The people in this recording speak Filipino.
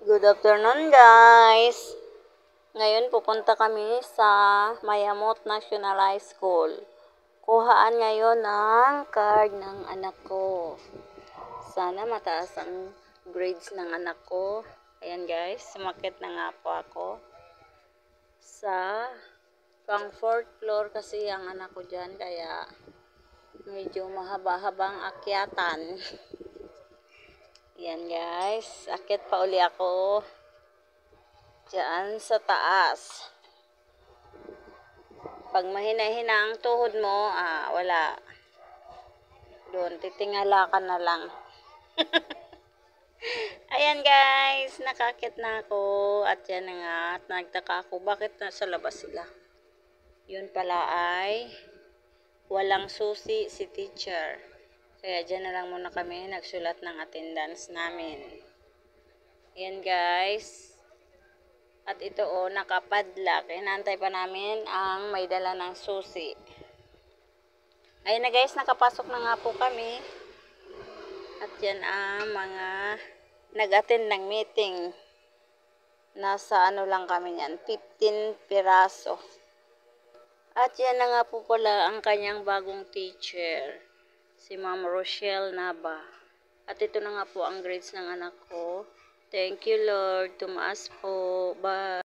Good afternoon, guys. Ngayon pupunta kami sa Mayamot National High School. Kuhaan ngayon ng card ng anak ko. Sana mataas ang grades ng anak ko. Ayan guys, sumakit na nga po ako. Sa pang 4th floor kasi ang anak ko dyan, kaya medyo mahaba-habang akyatan. Yan guys, akit pa uli ako dyan sa taas. Pag mahina-hina ang tuhod mo, wala. Doon, titingala ka na lang. Ayan guys, nakakit na ako. At yan na nga, at nagtaka ako, bakit nasa labas sila? Yun pala ay walang susi si teacher. Kaya dyan na lang muna kami nagsulat ng attendance namin. Ayan guys. At ito nakapadlock. Hinantay pa namin ang may dala ng susi. Ayan na guys, nakapasok na nga po kami. At yan ang mga nag-attend ng meeting. Nasa lang kami yan, 15 piraso. At yan na nga po pala ang kanyang bagong teacher. Si Ma'am Rochelle Nava. At ito na nga po ang grades ng anak ko. Thank you Lord. Tumaas po. Bye.